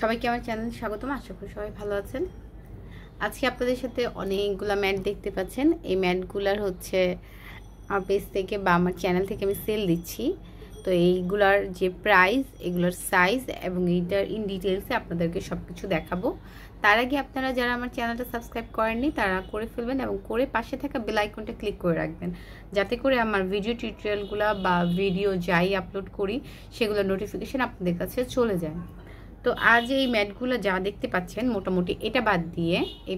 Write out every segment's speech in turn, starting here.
সবাইকে আমার চ্যানেলে স্বাগতম। আশা করি সবাই ভালো আছেন। আজকে আপনাদের সাথে অনেকগুলা ম্যাট দেখতে পাচ্ছেন। এই ম্যাটগুলার হচ্ছে আমার পেজ থেকে বা আমার চ্যানেল থেকে আমি সেল দিচ্ছি। তো এইগুলার যে প্রাইস, এগুলোর সাইজ এবং এইটার ইন ডিটেলসে আপনাদেরকে সব কিছু দেখাবো। তার আগে আপনারা যারা আমার চ্যানেলটা সাবস্ক্রাইব করেননি তারা করে ফেলবেন এবং করে পাশে থাকা বেল আইকনটা ক্লিক করে রাখবেন, যাতে করে আমার ভিডিও টিউটোরিয়ালগুলো বা ভিডিও যাই আপলোড করি সেগুলোর নোটিফিকেশান আপনাদের কাছে চলে যায়। তো আজ এই ম্যাটগুলো যা দেখতে পাচ্ছেন মোটামুটি এটা বাদ দিয়ে এই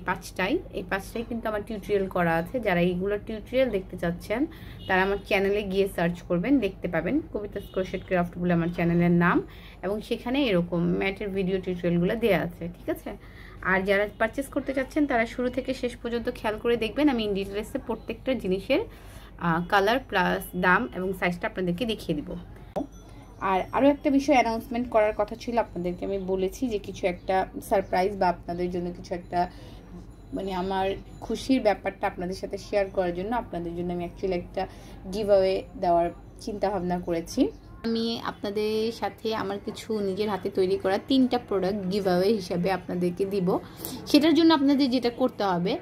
পাঁচটাই কিন্তু আমার টিউটোরিয়াল করা আছে। যারা এইগুলো টিউটোরিয়াল দেখতে চাচ্ছেন তারা আমার চ্যানেলে গিয়ে সার্চ করবেন, দেখতে পাবেন কবিতা ক্রোশেট ক্রাফট বলে আমার চ্যানেলের নাম, এবং সেখানে এরকম ম্যাটের ভিডিও টিউটোরিয়ালগুলো দেওয়া আছে, ঠিক আছে। আর যারা পারচেস করতে চাচ্ছেন তারা শুরু থেকে শেষ পর্যন্ত খেয়াল করে দেখবেন। আমি ইন ডিটেলসে প্রত্যেকটা জিনিসের কালার প্লাস দাম এবং সাইজটা আপনাদেরকে দেখিয়ে দিব। আর আরও একটা বিষয় অ্যানাউন্সমেন্ট করার কথা ছিল, আপনাদেরকে আমি বলেছি যে কিছু একটা সারপ্রাইজ বা আপনাদের জন্য কিছু একটা মানে আমার খুশির ব্যাপারটা আপনাদের সাথে শেয়ার করার জন্য আপনাদের জন্য আমি অ্যাকচুয়ালি একটা গিভঅ্যাওয়ে দেওয়ার চিন্তা ভাবনা করেছি। আমি আপনাদের সাথে আমার কিছু নিজের হাতে তৈরি করা 3টা প্রোডাক্ট গিভঅ্যাওয়ে হিসাবে আপনাদেরকে দিব। সেটার জন্য আপনাদের যেটা করতে হবে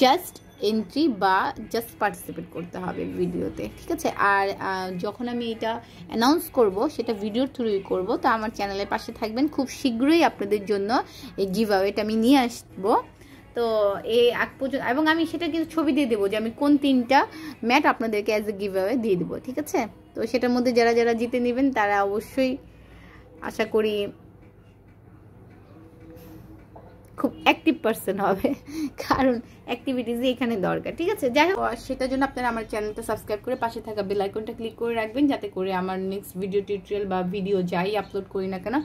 জাস্ট এন্ট্রি বা জাস্ট পার্টিসিপেট করতে হবে ভিডিওতে, ঠিক আছে। আর যখন আমি এটা অ্যানাউন্স করব সেটা ভিডিওর থ্রুই করব, তো আমার চ্যানেলের পাশে থাকবেন। খুব শীঘ্রই আপনাদের জন্য এই গিভঅ্যাওয়েটা আমি নিয়ে আসবো। তো এই আগ পর্যন্ত এবং আমি সেটা কিন্তু ছবি দিয়ে দেবো যে আমি কোন 3টা ম্যাট আপনাদেরকে অ্যাজ এ গিভঅ্যাওয়ে দিয়ে দেবো, ঠিক আছে। তো সেটার মধ্যে যারা যারা জিতে নেবেন তারা অবশ্যই আশা করি খুব অ্যাক্টিভ পারসন হবে, কারণ অ্যাক্টিভিটিসই এখানে দরকার, ঠিক আছে। যাই হোক, সেটার জন্য আপনারা আমার চ্যানেলটা সাবস্ক্রাইব করে পাশে থাকা বেল আইকনটা ক্লিক করে রাখবেন, যাতে করে আমার নেক্সট ভিডিও টিউটোরিয়াল বা ভিডিও যাই আপলোড করি না কেন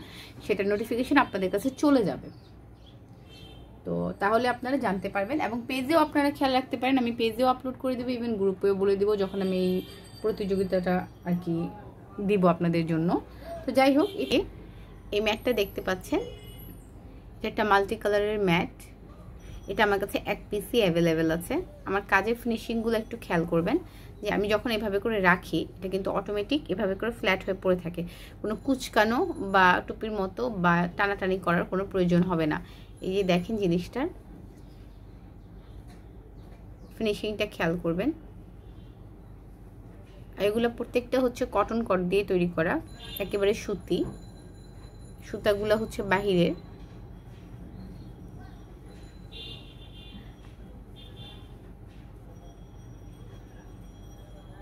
সেটার নোটিফিকেশন আপনাদের কাছে চলে যাবে। তো তাহলে আপনারা জানতে পারবেন এবং পেজেও আপনারা খেয়াল রাখতে পারেন, আমি পেজেও আপলোড করে দেবো, ইভেন গ্রুপেও বলে দেবো যখন আমি এই প্রতিযোগিতাটা আর কি দিব আপনাদের জন্য। তো যাই হোক, এই ম্যাটটা দেখতে পাচ্ছেন, এটা মাল্টি কালারের ম্যাট। এটা আমার কাছে এক পিসই অ্যাভেলেবেল আছে। আমার কাজের ফিনিশিংগুলো একটু খেয়াল করবেন যে আমি যখন এভাবে করে রাখি এটা কিন্তু অটোমেটিক এভাবে করে ফ্ল্যাট হয়ে পড়ে থাকে, কোনো কুচকানো বা টুপির মতো বা টানাটানি করার কোনো প্রয়োজন হবে না। এই যে দেখেন জিনিসটার ফিনিশিংটা খেয়াল করবেন। আর এগুলো প্রত্যেকটা হচ্ছে কটন কট দিয়ে তৈরি করা, একেবারে সুতি। সুতাগুলো হচ্ছে বাহিরের।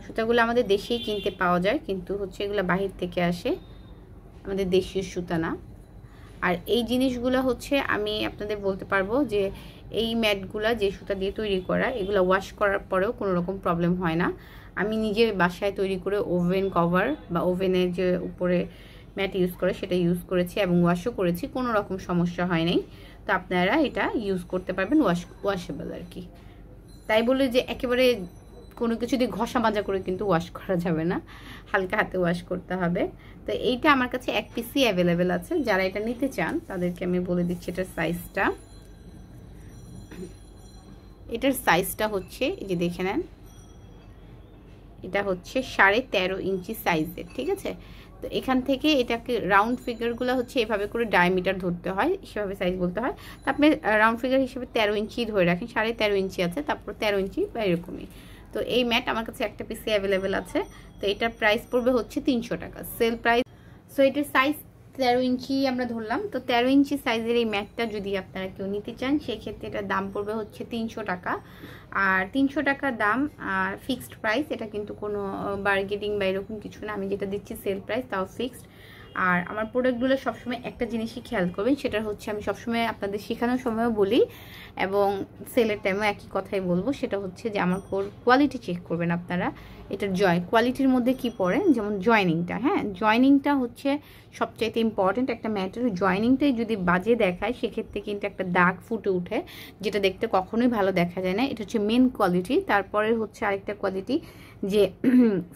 সুতাগুলো আমাদের দেশেই কিনতে পাওয়া যায়, কিন্তু হচ্ছে এগুলো বাহির থেকে আসে, আমাদের দেশীয় সুতা না। আর এই জিনিসগুলো হচ্ছে আমি আপনাদের বলতে পারবো যে এই ম্যাটগুলা যে সুতা দিয়ে তৈরি করা, এগুলো ওয়াশ করার পরেও কোনো রকম প্রবলেম হয় না। আমি নিজের বাসায় তৈরি করে ওভেন কভার বা ওভেনের যে উপরে ম্যাট ইউজ করে সেটা ইউজ করেছি এবং ওয়াশও করেছি, কোনো রকম সমস্যা হয় নাই। তো আপনারা এটা ইউজ করতে পারবেন, ওয়াশেবল আর কি। তাই বলে যে একেবারে কোনো কিছু দিয়ে ঘষা মাজা করে কিন্তু ওয়াশ করা যাবে না, হালকা হাতে ওয়াশ করতে হবে। তো এইটা আমার কাছে এক পিসই অ্যাভেলেবেল আছে। যারা এটা নিতে চান তাদেরকে আমি বলে দিচ্ছি এটার সাইজটা। এটার সাইজটা হচ্ছে, এই যে দেখে নেন, এটা হচ্ছে 13.5 ইঞ্চি সাইজের, ঠিক আছে। তো এখান থেকে এটাকে রাউন্ড ফিগারগুলো হচ্ছে এভাবে করে ডায়ামিটার ধরতে হয়, সেভাবে সাইজ বলতে হয়। তো আপনি রাউন্ড ফিগার হিসেবে 13 ইঞ্চি ধরে রাখেন, 13.5 ইঞ্চি আছে, তারপর 13 ইঞ্চি বা এরকমই। তো এই ম্যাট আমার কাছে একটা পিসে অ্যাভেলেবেল আছে। তো এটার প্রাইস পড়বে হচ্ছে 300 টাকা, সেল প্রাইস। সো এটার সাইজ 13 ইঞ্চি আমরা ধরলাম। তো 13 ইঞ্চি সাইজের এই ম্যাটটা যদি আপনারা কেউ নিতে চান সেক্ষেত্রে এটার দাম পড়বে হচ্ছে 300 টাকা। আর 300 টাকা দাম আর ফিক্সড প্রাইস, এটা কিন্তু কোনো বার্গেনিং বা এরকম কিছু না। আমি যেটা দিচ্ছি সেল প্রাইস, তাও ফিক্সড। আর আমার প্রোডাক্টগুলো সবসময় একটা জিনিসই খেয়াল করবেন, সেটা হচ্ছে আমি সবসময় আপনাদের শেখানোর সময়ও বলি এবং সেলের টাইমও একই কথাই বলবো, সেটা হচ্ছে যে আমার কোয়ালিটি চেক করবেন আপনারা। এটার কোয়ালিটির মধ্যে কি পড়ে, যেমন জয়েনিংটা, হ্যাঁ জয়েনিংটা হচ্ছে সবচাইতে ইম্পর্টেন্ট। একটা ম্যাটের জয়েনিংটাই যদি বাজে দেখায় সেক্ষেত্রে কিন্তু একটা দাগ ফুটে উঠে, যেটা দেখতে কখনোই ভালো দেখা যায় না। এটা হচ্ছে মেন কোয়ালিটি। তারপরে হচ্ছে আরেকটা কোয়ালিটি যে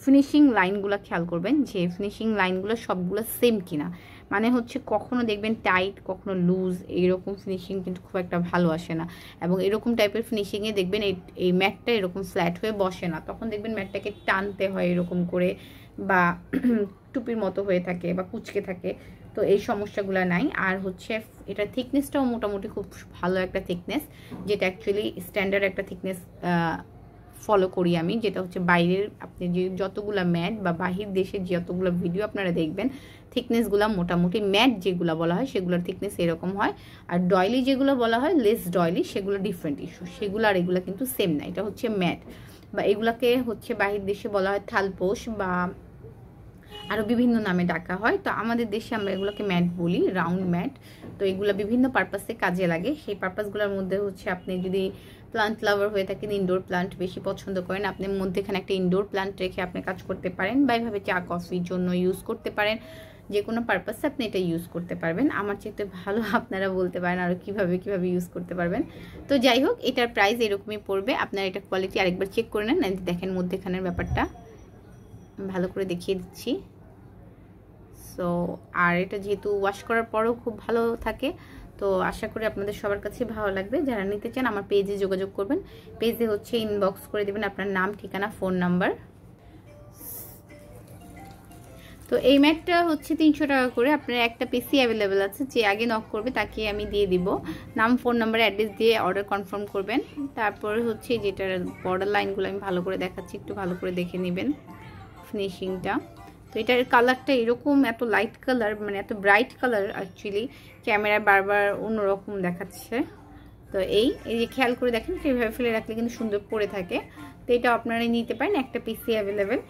ফিনিশিং লাইনগুলো খেয়াল করবেন যে ফিনিশিং লাইনগুলো সবগুলো সেম কিনা, মানে হচ্ছে কখনো দেখবেন টাইট কখনো লুজ, এইরকম ফিনিশিং কিন্তু খুব একটা ভালো আসে না। এবং এরকম টাইপের ফিনিশিংয়ে দেখবেন এই ম্যাটটা এরকম ফ্ল্যাট হয়ে বসে না, তখন দেখবেন ম্যাটটাকে টানতে হয় এরকম করে, বা টুপির মতো হয়ে থাকে বা কুচকে থাকে, তো এই সমস্যাগুলো নাই। আর হচ্ছে এটা থিকনেসটাও মোটামুটি খুব ভালো একটা থিকনেস, যেটা অ্যাকচুয়ালি স্ট্যান্ডার্ড একটা থিকনেস ফলো করি আমি, যেটা হচ্ছে বাইরের আপনি যে যতগুলো ম্যাট বা বাহির দেশের যতগুলো ভিডিও আপনারা দেখবেন থিকনেসগুলো মোটামুটি ম্যাট যেগুলো বলা হয় সেগুলোর থিকনেস এরকম হয়। আর ডয়লি যেগুলো বলা হয় লেস ডয়লি সেগুলো ডিফারেন্ট ইস্যু, সেগুলো আর এগুলো কিন্তু সেম না। এটা হচ্ছে ম্যাট বা এগুলাকে হচ্ছে বাহির দেশে বলা হয় থালপোশ বা আরও বিভিন্ন নামে ডাকা হয়। তো আমাদের দেশে আমরা এগুলোকে ম্যাট বলি, রাউন্ড ম্যাট। তো এগুলো বিভিন্ন পারপাসে কাজে লাগে। সেই পারপাসগুলোর মধ্যে হচ্ছে আপনি যদি প্লান্ট লাভার হয়ে থাকেন, ইনডোর প্লান্ট বেশি পছন্দ করেন, আপনি মধ্যেখানে একটা ইনডোর প্লান্ট রেখে আপনি কাজ করতে পারেন, বা এইভাবে চা কফির জন্য ইউজ করতে পারেন। যে কোনো পারপাসে আপনি এটা ইউজ করতে পারবেন। আমার চেয়ে ভালো আপনারা বলতে পারেন আরও কীভাবে ইউজ করতে পারবেন। তো যাই হোক, এটার প্রাইস এরকমই পড়বে। আপনারা এটা কোয়ালিটি আরেকবার চেক করে নেন। দেখেন মধ্যেখানের ব্যাপারটা ভালো করে দেখিয়ে দিচ্ছি। সো আর এটা যেহেতু ওয়াশ করার পরেও খুব ভালো থাকে, তো আশা করি আপনাদের সবার কাছে ভালো লাগবে। যারা নিতে চান আমার পেজে যোগাযোগ করবেন। পেজে হচ্ছে ইনবক্স করে দেবেন আপনার নাম, ঠিকানা, ফোন নাম্বার। তো এই ম্যাটটা হচ্ছে 300 টাকা করে। আপনার একটা পিসি অ্যাভেলেবেল আছে, যে আগে নক করবে তাকে আমি দিয়ে দিব। নাম, ফোন নাম্বার, অ্যাড্রেস দিয়ে অর্ডার কনফার্ম করবেন। তারপরে হচ্ছে যেটার বর্ডার লাইনগুলো আমি ভালো করে দেখাচ্ছি, একটু ভালো করে দেখে নেবেন ফিনিশিংটা। তো এটার কালারটা এরকম এত লাইট কালার, মানে এত ব্রাইট কালার, অ্যাকচুয়ালি ক্যামেরায় বারবার অন্যরকম দেখাচ্ছে। তো এই যে খেয়াল করে দেখেন, এইভাবে ফেলে রাখলে কিন্তু সুন্দর পড়ে থাকে। তো এটা আপনারা নিতে পারেন, একটা পিসি অ্যাভেলেবেল।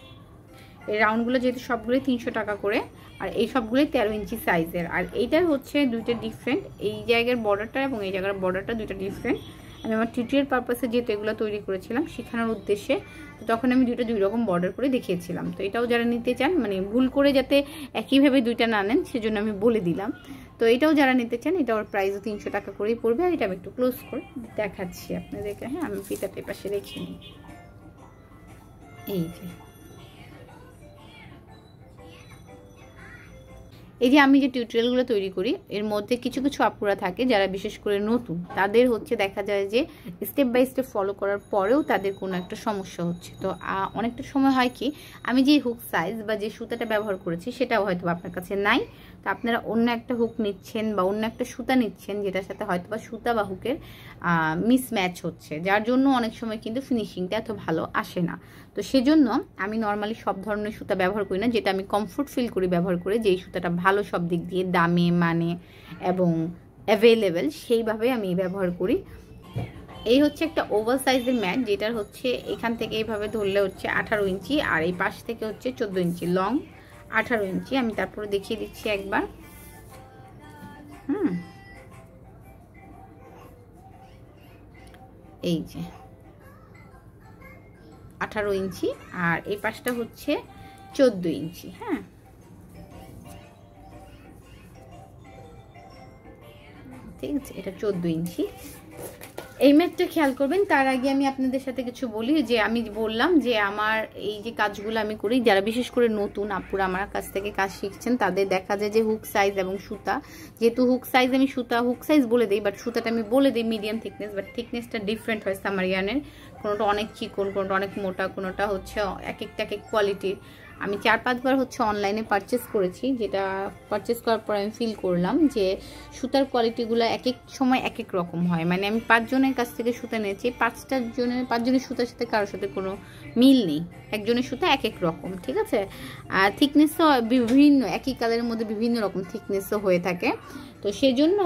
এই রাউন্ডগুলো যেহেতু সবগুলোই 300 টাকা করে, আর এই সবগুলোই 13 ইঞ্চি সাইজের। আর এইটার হচ্ছে দুইটা ডিফারেন্ট, এই জায়গার বর্ডারটা এবং এই জায়গার বর্ডারটা দুইটা ডিফারেন্ট। আমি আমার টিউটোরিয়াল পারপাসে যেহেতু এগুলো তৈরি করেছিলাম শেখানোর উদ্দেশ্যে, তো তখন আমি দুই রকম বর্ডার করে দেখিয়েছিলাম। তো এটাও যারা নিতে চান, মানে ভুল করে যাতে একইভাবে দুইটা না নেন সেজন্য আমি বলে দিলাম। তো এটাও যারা নিতে চান, এটা ওর প্রাইসও 300 টাকা করেই পড়বে। আর এটা আমি একটু ক্লোজ করে দেখাচ্ছি আপনাদেরকে। হ্যাঁ, আমি ফিতাটা পাশে রেখে নিই। এই যে আমি যে টিউটোরিয়ালগুলো তৈরি করি, এর মধ্যে কিছু আপুরা থাকে যারা বিশেষ করে নতুন, তাদের হচ্ছে দেখা যায় যে স্টেপ বাই স্টেপ ফলো করার পরেও তাদের কোনো একটা সমস্যা হচ্ছে। তো অনেকটা সময় হয় কি, আমি যে হুক সাইজ বা যে সুতাটা ব্যবহার করেছি সেটাও হয়তো আপনার কাছে নাই। তো আপনারা অন্য একটা হুক নিচ্ছেন বা অন্য একটা সুতা নিচ্ছেন, যেটার সাথে হয়তো বা সুতা বা হুকের মিসম্যাচ হচ্ছে, যার জন্য অনেক সময় কিন্তু ফিনিশিংটা এত ভালো আসে না। তো সেজন্য আমি নর্মালি সব ধরনের সুতা ব্যবহার করি না, যেটা আমি কমফোর্ট ফিল করি ব্যবহার করে, যেই সুতাটা ভালো সব দিক দিয়ে দামে, মানে এবং অ্যাভেলেবেল, সেইভাবে আমি ব্যবহার করি। এই হচ্ছে একটা ওভাল সাইজের ম্যাট, যেটার হচ্ছে এখান থেকে এইভাবে ধরলে হচ্ছে 18 ইঞ্চি, আর এই পাশ থেকে হচ্ছে 14 ইঞ্চি লং, 18 ইঞ্চি। আমি তারপরে দেখিয়ে দিচ্ছি একবার। এই যে 18 ইঞ্চি, আর এই পাশটা হচ্ছে 14 ইঞ্চি। হ্যাঁ, ঠিক আছে, এটা 14 ইঞ্চি। এই ম্যাটটা খেয়াল করবেন। তার আগে আমি আপনাদের সাথে কিছু বলি, যে আমি বললাম যে আমার এই যে কাজগুলো আমি করি, যারা বিশেষ করে নতুন আপুরা আমার কাছ থেকে কাজ শিখছেন, তাদের দেখা যায় যে হুক সাইজ এবং সুতা, যেহেতু হুক সাইজ আমি হুক সাইজ বলে দিই, বাট সুতাটা আমি বলে দিই মিডিয়াম থিকনেস, বাট থিকনেসটা ডিফারেন্ট হয় সামারিয়ানের। কোনোটা অনেক চিকন, কোনোটা অনেক মোটা, কোনোটা হচ্ছে এক এক কোয়ালিটির। আমি 4-5 বার হচ্ছে অনলাইনে পারচেস করেছি, যেটা পারচেস করার পর আমি ফিল করলাম যে সুতার কোয়ালিটিগুলো এক এক সময় এক এক রকম হয়। মানে আমি 5 জনের কাছ থেকে সুতা নিয়েছি, 5 জনের সুতার সাথে কারোর সাথে কোনো মিল নেই, একজনের সুতা এক এক রকম, ঠিক আছে। আর থিকনেসও বিভিন্ন, একই কালারের মধ্যে বিভিন্ন রকম থিকনেসও হয়ে থাকে। তো সেজন্য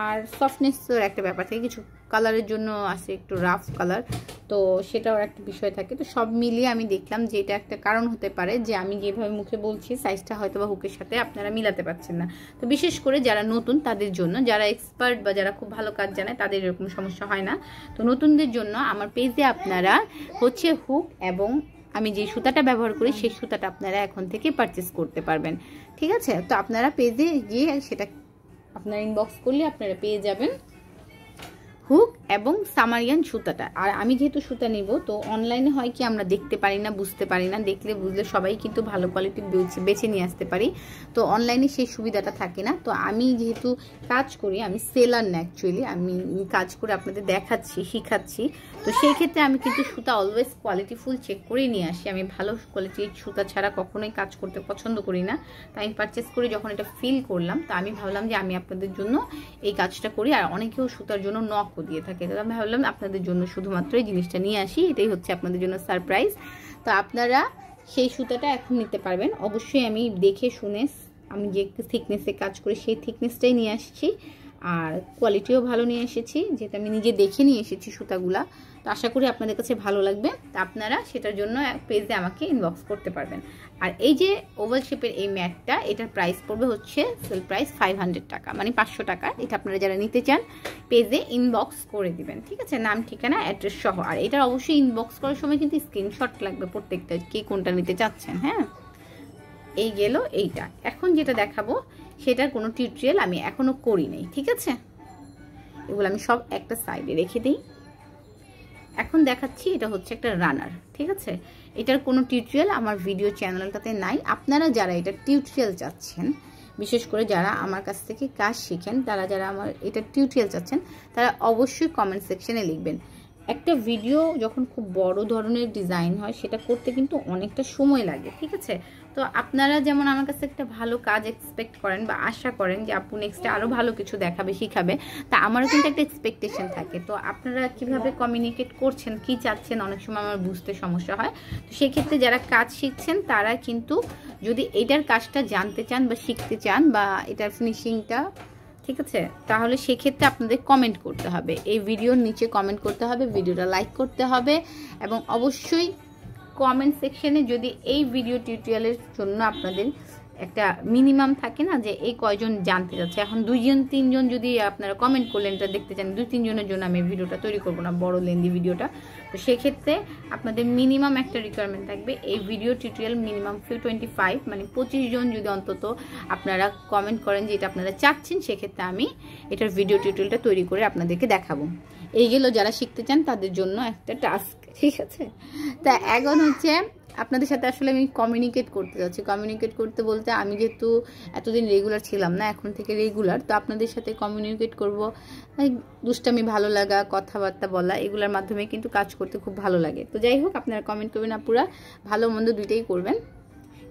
আর সফটনেসের একটা ব্যাপার থাকে, কিছু কালারের জন্য আছে একটু রাফ কালার, তো সেটাও একটা বিষয় থাকে। তো সব মিলিয়ে আমি দেখলাম যে এটা একটা কারণ হতে পারে যে আমি যেভাবে মুখে বলছি সাইজটা হয়তো বা হুকের সাথে আপনারা মিলাতে পারছেন না। তো বিশেষ করে যারা নতুন তাদের জন্য, যারা এক্সপার্ট বা যারা খুব ভালো কাজ জানে তাদের এরকম সমস্যা হয় না। তো নতুনদের জন্য আমার পেজে আপনারা হচ্ছে হুক এবং আমি যে সুতাটা ব্যবহার করি সেই সুতাটা আপনারা এখন থেকে পারচেস করতে পারবেন, ঠিক আছে। তো আপনারা পেজে গিয়ে সেটা আপনারা ইনবক্স করলে আপনারা পেয়ে যাবেন হুক এবং সামারিয়ান সুতাটা। আর আমি যেহেতু সুতা নিব, তো অনলাইনে হয় কি আমরা দেখতে পারি না, বুঝতে পারি না, দেখলে বুঝলে সবাই কিন্তু ভালো কোয়ালিটি বেছে নিয়ে আসতে পারি। তো অনলাইনে সেই সুবিধাটা থাকে না। তো আমি যেহেতু কাজ করি, আমি সেলার না অ্যাকচুয়ালি, আমি কাজ করে আপনাদের দেখাচ্ছি, শিখাচ্ছি। তো সেই ক্ষেত্রে আমি কিন্তু সুতা অলওয়েজ কোয়ালিটিফুল চেক করেই নিয়ে আসি। আমি ভালো কোয়ালিটির সুতা ছাড়া কখনোই কাজ করতে পছন্দ করি না। তাই আমি পারচেস করি, যখন এটা ফিল করলাম, তো আমি ভাবলাম যে আমি আপনাদের জন্য এই কাজটা করি। আর অনেকেও সুতার জন্য নকও দিয়ে থাকে, তো আমি ভাবলাম আপনাদের জন্য শুধুমাত্র এই জিনিসটা নিয়ে আসি। এটাই হচ্ছে আপনাদের জন্য সারপ্রাইজ। তো আপনারা সেই সুতাটা এখন নিতে পারবেন। অবশ্যই আমি দেখে শুনে, আমি যে থিকনেসে কাজ করি সেই থিকনেসটাই নিয়ে আসছি। আর কোয়ালিটিও ভালো নিয়ে এসেছি, যেটা আমি নিজে দেখে নিয়ে এসেছি সুতাগুলা। তো আশা করি আপনাদের কাছে ভালো লাগবে। তো আপনারা সেটার জন্য পেজে আমাকে ইনবক্স করতে পারবেন। আর এই যে ওভাল শেপের এই ম্যাটটা, এটার প্রাইস পড়বে হচ্ছে সেল প্রাইস 500 টাকা, মানে 500 টাকা। এটা আপনারা যারা নিতে চান পেজে ইনবক্স করে দিবেন, ঠিক আছে, নাম ঠিকানা অ্যাড্রেস সহ। আর এটা অবশ্যই ইনবক্স করার সময় কিন্তু স্ক্রিনশট লাগবে প্রত্যেকটা, কে কোনটা নিতে চাচ্ছেন। হ্যাঁ, এই গেল এইটা। এখন যেটা দেখাবো সেটার কোনো টিউটোরিয়াল আমি এখনো করি নাই, ঠিক আছে। এগুলো আমি সব একটা সাইডে রেখে দিই। এখন দেখাচ্ছি, এটা হচ্ছে একটা রানার, ঠিক আছে। এটার কোনো টিউটোরিয়াল আমার ভিডিও চ্যানেলটাতে নাই। আপনারা যারা এটা টিউটোরিয়াল চাচ্ছেন, বিশেষ করে যারা আমার কাছ থেকে কাজ শিখেন, তারা যারা আমার এটা টিউটোরিয়াল চাচ্ছেন, তারা অবশ্যই কমেন্ট সেকশনে লিখবেন। একটা ভিডিও যখন খুব বড় ধরনের ডিজাইন হয়, সেটা করতে কিন্তু অনেকটা সময় লাগে, ঠিক আছে। তো আপনারা যেমন আমার কাছে একটা ভালো কাজ এক্সপেক্ট করেন বা আশা করেন যে আপু নেক্সটে আরও ভালো কিছু দেখাবে, শিখাবে, তা আমারও কিন্তু একটা এক্সপেকটেশন থাকে। তো আপনারা কিভাবে কমিউনিকেট করছেন, কি চাচ্ছেন, অনেক সময় আমার বুঝতে সমস্যা হয়। তো সেক্ষেত্রে যারা কাজ শিখছেন, তারা কিন্তু যদি এটার কাজটা জানতে চান বা শিখতে চান, বা এটার ফিনিশিংটা, ঠিক আছে, তাহলে সেক্ষেত্রে আপনাদের কমেন্ট করতে হবে। এই ভিডিওর নিচে কমেন্ট করতে হবে, ভিডিওটা লাইক করতে হবে, এবং অবশ্যই কমেন্ট সেকশনে যদি এই ভিডিও টিউটোরিয়ালের জন্য আপনাদের একটা মিনিমাম থাকে না, যে এই কয়জন জানতে যাচ্ছে। এখন 2-3 জন যদি আপনারা কমেন্ট করলেন, এটা দেখতে চান, 2-3 জনের জন্য আমি ভিডিওটা তৈরি করবো না, বড় লেন্দি ভিডিওটা। তো সেক্ষেত্রে আপনাদের মিনিমাম একটা রিকোয়ারমেন্ট থাকবে, এই ভিডিও টিউটোরিয়াল মিনিমাম 25, মানে 25 জন যদি অন্তত আপনারা কমেন্ট করেন যে এটা আপনারা চাচ্ছেন, সেক্ষেত্রে আমি এটার ভিডিও টিউটোরিয়ালটা তৈরি করে আপনাদেরকে দেখাবো। এইগুলো যারা শিখতে চান তাদের জন্য একটা টাস্ক, ঠিক আছে। তা এখন হচ্ছে আপনাদের সাথে আসলে আমি কমিউনিকেট করতে যাচ্ছি। কমিউনিকেট করতে বলতে, আমি যেহেতু এতদিন রেগুলার ছিলাম না, এখন থেকে রেগুলার, তো আপনাদের সাথে কমিউনিকেট করব। দুষ্টামি, ভালো লাগা, কথাবার্তা বলা, এগুলোর মাধ্যমে কিন্তু কাজ করতে খুব ভালো লাগে। তো যাই হোক, আপনারা কমেন্ট করবেন, আপুরা ভালো মন্দ দুইটাই করবেন।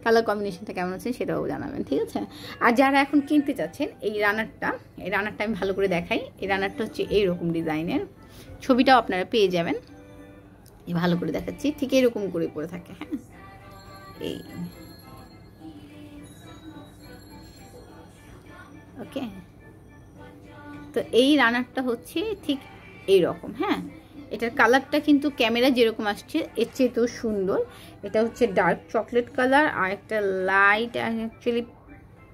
কালার কম্বিনেশনটা কেমন আছে সেটাও জানাবেন, ঠিক আছে। আর যারা এখন কিনতে চাচ্ছেন এই রানারটা আমি ভালো করে দেখাই। এই রানারটা হচ্ছে এইরকম ডিজাইনের, ছবিটাও আপনারা পেয়ে যাবেন। ভালো করে দেখাচ্ছি, ঠিক এরকম করে পরে থাকে। হ্যাঁ, এই ওকে। তো এই রানারটা হচ্ছে ঠিক এইরকম। হ্যাঁ, এটার কালারটা কিন্তু ক্যামেরা যেরকম আসছে এর চেয়েও সুন্দর। এটা হচ্ছে ডার্ক চকলেট কালার, আর একটা লাইট, অ্যাকচুয়ালি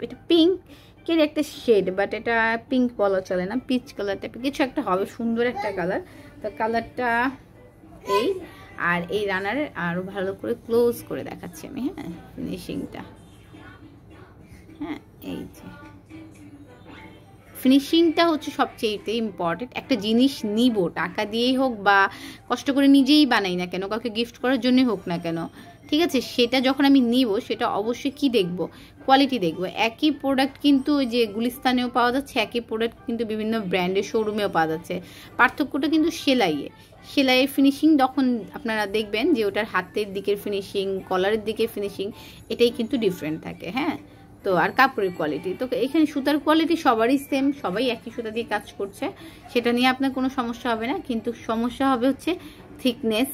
এটা পিঙ্কের একটা শেড, বাট এটা পিঙ্ক বলা চলে না, পিচ কালার টাইপের কিছু একটা হবে, সুন্দর একটা কালার। তো কালারটা এই, আর এই রানার আরও ভালো করে ক্লোজ করে দেখাচ্ছি আমি। হ্যাঁ, ফিনিশিংটা, হ্যাঁ, এই যে ফিনিশিংটা হচ্ছে সবচেয়ে ইম্পর্টেন্ট। একটা জিনিস নিব, টাকা দিয়েই হোক বা কষ্ট করে নিজেই বানাই না কেন, কাউকে গিফট করার জন্যই হোক না কেন, ঠিক আছে, সেটা যখন আমি নিব, সেটা অবশ্যই কি দেখব, কোয়ালিটি দেখব। একই প্রোডাক্ট কিন্তু ওই যে গুলিস্তানেও পাওয়া যাচ্ছে, একই প্রোডাক্ট কিন্তু বিভিন্ন ব্র্যান্ডের শোরুমেও পাওয়া যাচ্ছে। পার্থক্যটা কিন্তু সেলাইয়ের ফিনিশিং যখন আপনারা দেখবেন যে ওটার হাতের দিকের ফিনিশিং, কলারের দিকের ফিনিশিং, এটাই কিন্তু ডিফারেন্ট থাকে। হ্যাঁ, তো আর কাপড়ের কোয়ালিটি, তো এখানে সুতার কোয়ালিটি সবারই সেম, সবাই একই সুতা দিয়ে কাজ করছে, সেটা নিয়ে আপনার কোনো সমস্যা হবে না। কিন্তু সমস্যা হবে হচ্ছে থিকনেস,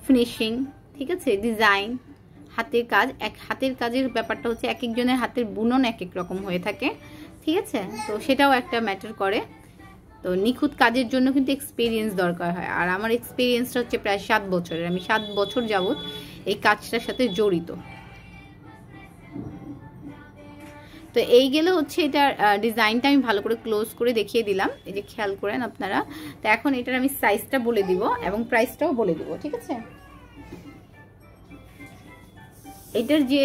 ফিনিশিং, ঠিক আছে, ডিজাইন, হাতের কাজ। হাতের কাজের ব্যাপারটা হচ্ছে এক একজনের হাতের বুনন এক এক রকম হয়ে থাকে, ঠিক আছে। তো সেটাও একটা ম্যাটার করে। তো নিখুঁত কাজের জন্য কিন্তু এক্সপিরিয়েন্স দরকার হয়। আর আমার এক্সপিরিয়েন্সটা হচ্ছে প্রায় 7 বছরের। আমি 7 বছর যাবত এই কাজটার সাথে জড়িত। তো এই গেলে হচ্ছে এটার ডিজাইনটা আমি ভালো করে ক্লোজ করে দেখিয়ে দিলাম, এই যে খেয়াল করেন আপনারা। তো এখন এটার আমি সাইজটা বলে দিব এবং প্রাইসটাও বলে দিব, ঠিক আছে। এটার যে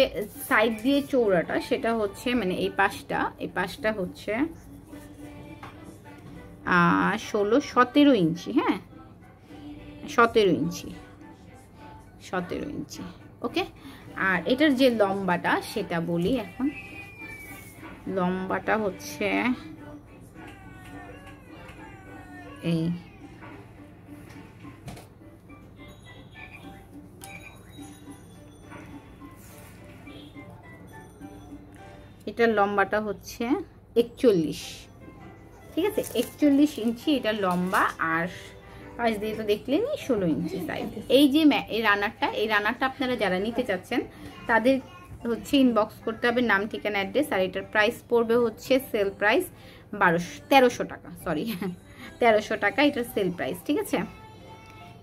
সাইড দিয়ে চৌড়াটা, সেটা হচ্ছে মানে এই পাশটা হচ্ছে 17 ইঞ্চি, হ্যাঁ 17 ইঞ্চি। ওকে, আর এটার যে লম্বাটা সেটা বলি এখন। লম্বাটা হচ্ছে এই, এটার লম্বাটা হচ্ছে 41, ঠিক আছে 41 ইঞ্চি এটা লম্বা। আর পাশ দিয়ে তো দেখলেনই 16 ইঞ্চি সাইজ। এই যে এই রানারটা আপনারা যারা নিতে চাচ্ছেন তাদের হচ্ছে ইনবক্স করতে হবে নাম, ঠিকানা, অ্যাড্রেস। আর এটার প্রাইস পড়বে হচ্ছে সেল প্রাইস 1300 টাকা, সরি 1300 টাকা এটার সেল প্রাইস, ঠিক আছে।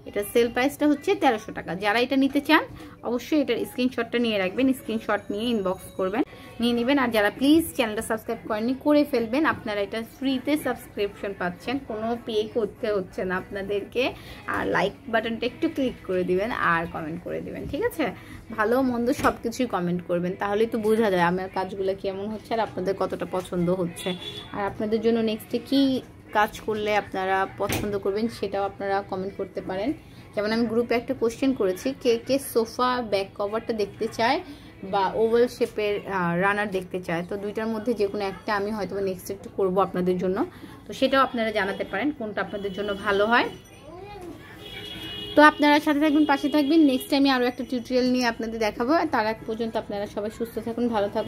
এটার সেল প্রাইসটা হচ্ছে 1300 টাকা। যারা এটা নিতে চান অবশ্যই এটার স্ক্রিনশটটা নিয়ে রাখবেন, স্ক্রিনশট নিয়ে ইনবক্স করবেন, নিয়ে নেবেন। আর যারা প্লিজ চ্যানেলটা সাবস্ক্রাইব করেননি করে ফেলবেন, আপনারা এটা ফ্রিতে সাবস্ক্রিপশন পাচ্ছেন, কোনো পে করতে হচ্ছে না আপনাদেরকে। আর লাইক বাটনটা একটু ক্লিক করে দিবেন আর কমেন্ট করে দিবেন, ঠিক আছে। ভালো মন্দ সব কিছুই কমেন্ট করবেন, তাহলেই তো বোঝা যায় আমার কাজগুলো কেমন হচ্ছে আর আপনাদের কতটা পছন্দ হচ্ছে। আর আপনাদের জন্য নেক্সটে কি কাজ করলে আপনারা পছন্দ করবেন সেটাও আপনারা কমেন্ট করতে পারেন। যেমন আমি গ্রুপে একটা কোশ্চেন করেছি, কে কে সোফা ব্যাক কভারটা দেখতে চায় বা ওভাল শেপের রানার দেখতে চায়। তো দুইটার মধ্যে যে কোনো একটা আমি হয়তো নেক্সট একটু করবো আপনাদের জন্য, তো সেটাও আপনারা জানাতে পারেন কোনটা আপনাদের জন্য ভালো হয়। তো আপনারা সাথে থাকবেন, পাশে থাকবেন। নেক্সট আমি আরও একটা টিউটোরিয়াল নিয়ে আপনাদের দেখাবো। তার আগ পর্যন্ত আপনারা সবাই সুস্থ থাকুন, ভালো থাকুন।